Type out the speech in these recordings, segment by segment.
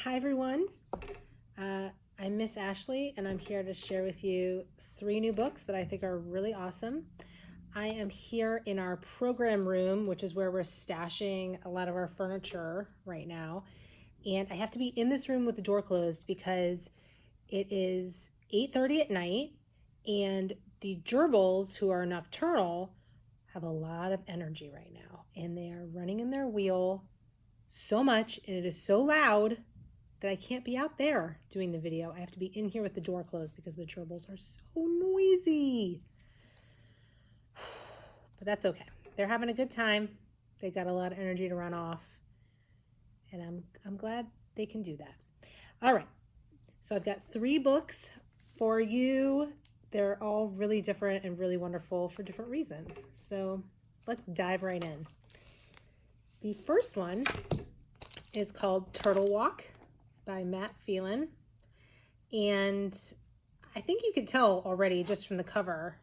Hi everyone, I'm Miss Ashley and I'm here to share with you 3 new books that I think are really awesome. I am here in our program room, which is where we're stashing a lot of our furniture right now. And I have to be in this room with the door closed because it is 8:30 at night and the gerbils, who are nocturnal, have a lot of energy right now and they are running in their wheel so much and it is so loud that I can't be out there doing the video. I have to be in here with the door closed because the gerbils are so noisy. But that's okay. They're having a good time. They got a lot of energy to run off. And I'm glad they can do that. All right. So I've got 3 books for you. They're all really different and really wonderful for different reasons. So let's dive right in. The first one is called Turtle Walk by Matt Phelan. And I think you could tell already just from the cover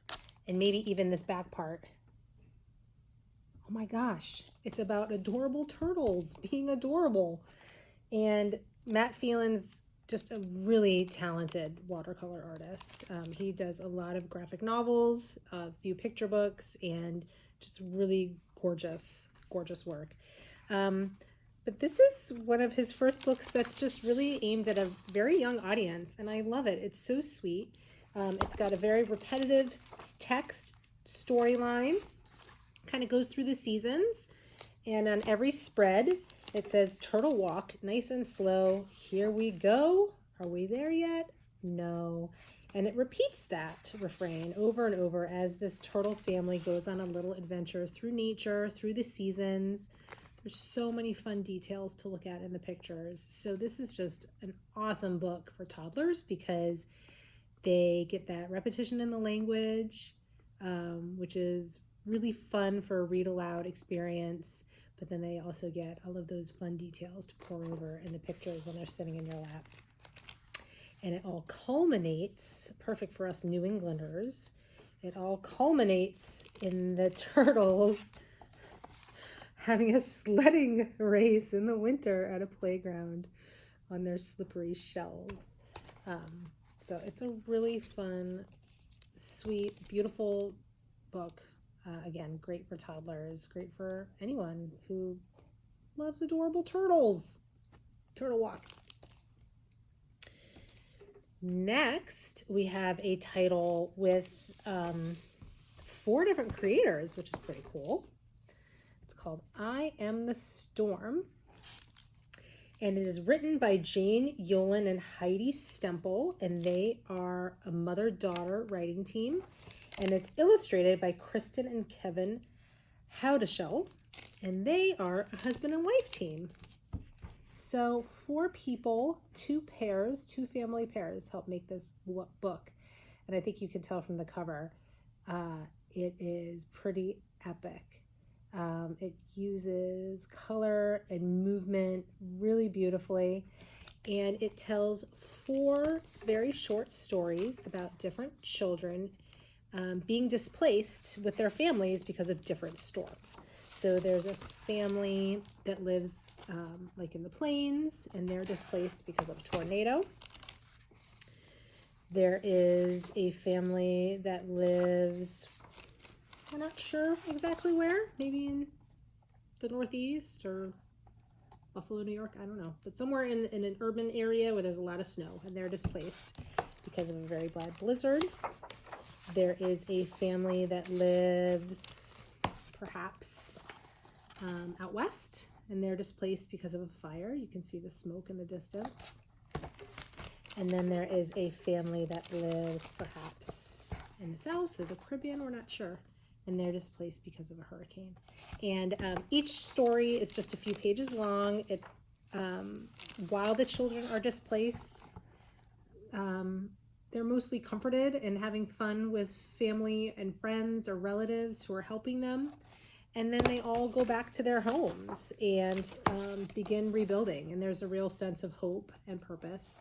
and maybe even this back part. Oh my gosh, it's about adorable turtles being adorable. And Matt Phelan's just a really talented watercolor artist. He does a lot of graphic novels, a few picture books, and just really gorgeous, gorgeous work. But this is one of his first books that's just really aimed at a very young audience, and I love it. It's so sweet. It's got a very repetitive text storyline, kind of goes through the seasons, and on every spread, it says Turtle Walk, nice and slow. Here we go. Are we there yet? No. And it repeats that refrain over and over as this turtle family goes on a little adventure through nature, through the seasons. There's so many fun details to look at in the pictures. So this is just an awesome book for toddlers because they get that repetition in the language, which is really fun for a read aloud experience. But then they also get all of those fun details to pour over in the pictures when they're sitting in your lap. And it all culminates, perfect for us New Englanders, it all culminates in the turtles having a sledding race in the winter at a playground on their slippery shells. So it's a really fun, sweet, beautiful book. Again, great for toddlers, great for anyone who loves adorable turtles. Turtle Walk. Next, we have a title with 4 different creators, which is pretty cool. It's called I Am the Storm, and it is written by Jane Yolen and Heidi Stempel, and they are a mother-daughter writing team, and it's illustrated by Kristen and Kevin Howdeshell, and they are a husband and wife team. So 4 people, 2 pairs, 2 family pairs help make this book, and I think you can tell from the cover, it is pretty epic. It uses color and movement really beautifully, and it tells 4 very short stories about different children being displaced with their families because of different storms. So there's a family that lives like in the plains, and they're displaced because of a tornado. There is a family that lives, we're not sure exactly where, maybe in the Northeast or Buffalo, New York, I don't know, but somewhere in an urban area where there's a lot of snow, and they're displaced because of a very bad blizzard. There is a family that lives perhaps out west, and they're displaced because of a fire. You can see the smoke in the distance. And then there is a family that lives perhaps in the south or the Caribbean, we're not sure, and they're displaced because of a hurricane. And each story is just a few pages long. While the children are displaced, they're mostly comforted and having fun with family and friends or relatives who are helping them. And then they all go back to their homes and begin rebuilding. And there's a real sense of hope and purpose.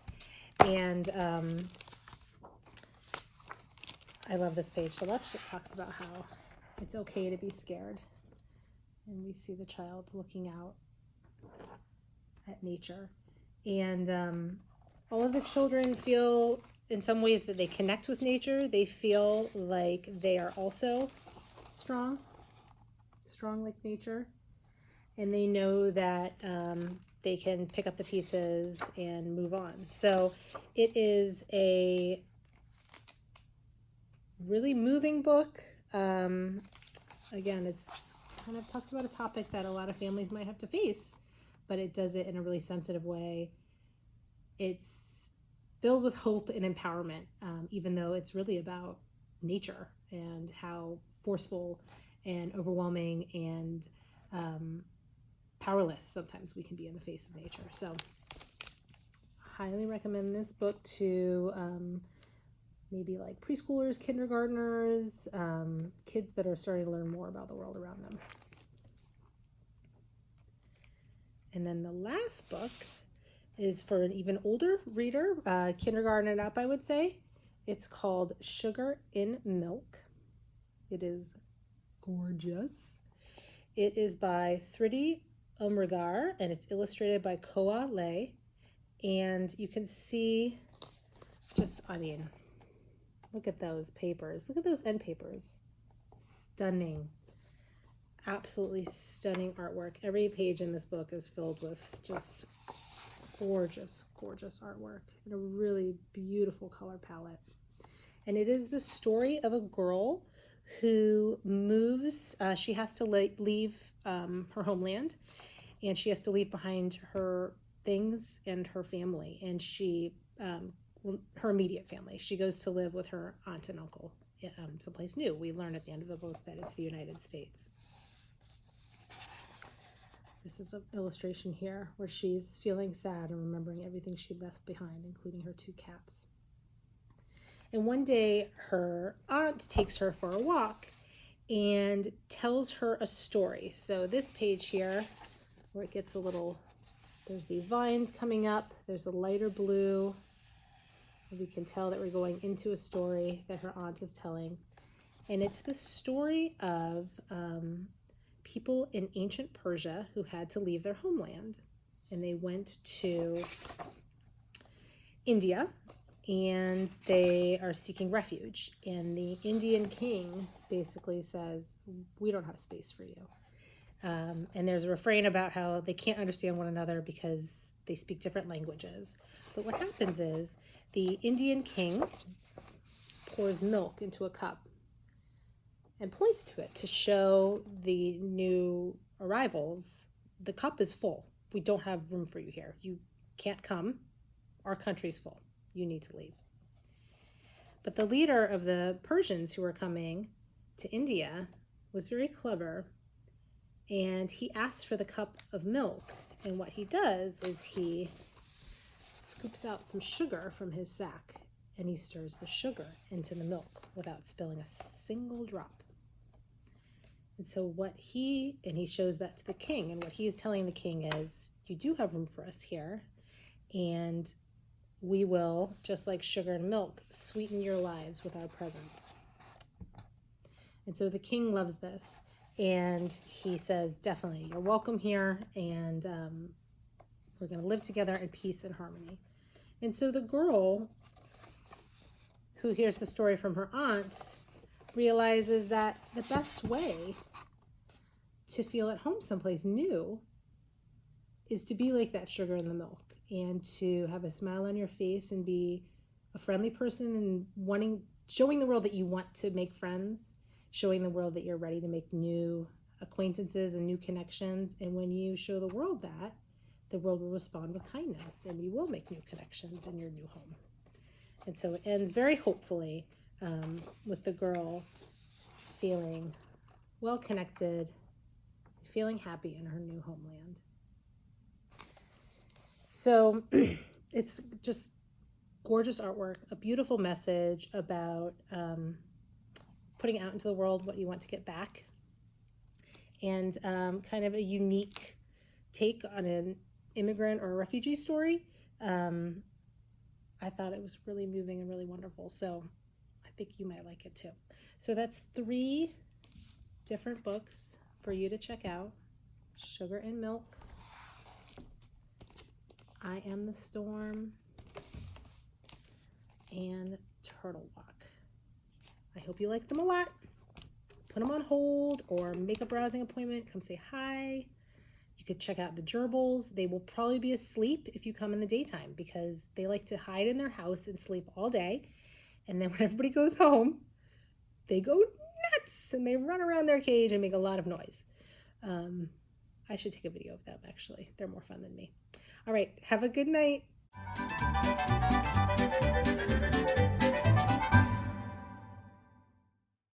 And I love this page so much. It talks about how it's okay to be scared. And we see the child looking out at nature. And all of the children feel in some ways that they connect with nature. They feel like they are also strong like nature, and they know that they can pick up the pieces and move on. So it is a really moving book. Again, it's kind of talks about a topic that a lot of families might have to face, but it does it in a really sensitive way. It's filled with hope and empowerment, even though it's really about nature and how forceful and overwhelming and powerless sometimes we can be in the face of nature. So highly recommend this book to maybe like preschoolers, kindergartners, kids that are starting to learn more about the world around them. And then the last book is for an even older reader, kindergarten and up, I would say. It's called Sugar in Milk. It is gorgeous. It is by Thridi Umrigar, and it's illustrated by Koa Lei. And you can see look at those papers. Look at those end papers. Stunning. Absolutely stunning artwork. Every page in this book is filled with just gorgeous, gorgeous artwork and a really beautiful color palette. And it is the story of a girl who moves. She has to leave her homeland, and she has to leave behind her things and her family. And she her immediate family. She goes to live with her aunt and uncle someplace new. We learn at the end of the book that it's the United States. This is an illustration here where she's feeling sad and remembering everything she left behind, including her 2 cats. And one day her aunt takes her for a walk and tells her a story. So this page here, where it gets a little, there's these vines coming up, there's a lighter blue. We can tell that we're going into a story that her aunt is telling. And it's the story of people in ancient Persia who had to leave their homeland. And they went to India, and they are seeking refuge. And the Indian king basically says, we don't have space for you. And there's a refrain about how they can't understand one another because they speak different languages. But what happens is the Indian king pours milk into a cup and points to it to show the new arrivals, the cup is full. We don't have room for you here. You can't come. Our country's full. You need to leave. But the leader of the Persians who were coming to India was very clever, and he asked for the cup of milk. And what he does is he scoops out some sugar from his sack, and he stirs the sugar into the milk without spilling a single drop. And so he shows that to the king, and what he is telling the king is, you do have room for us here, and we will, just like sugar and milk, sweeten your lives with our presence. And so the king loves this, and he says, definitely, you're welcome here, and we're going to live together in peace and harmony. And so the girl, who hears the story from her aunt, realizes that the best way to feel at home someplace new is to be like that sugar in the milk, and to have a smile on your face and be a friendly person, and showing the world that you want to make friends, showing the world that you're ready to make new acquaintances and new connections. And when you show the world that, the world will respond with kindness, and you will make new connections in your new home. And so it ends very hopefully with the girl feeling well connected, feeling happy in her new homeland. So it's just gorgeous artwork, a beautiful message about putting out into the world what you want to get back, and kind of a unique take on an immigrant or a refugee story. I thought it was really moving and really wonderful, so I think you might like it too. So that's 3 different books for you to check out: Sugar and Milk, I Am the Storm, and Turtle Walk. I hope you like them a lot. Put them on hold or make a browsing appointment. Come say hi. You could check out the gerbils. They will probably be asleep if you come in the daytime because they like to hide in their house and sleep all day. And then when everybody goes home, they go nuts and they run around their cage and make a lot of noise. I should take a video of them, actually. They're more fun than me. All right, have a good night.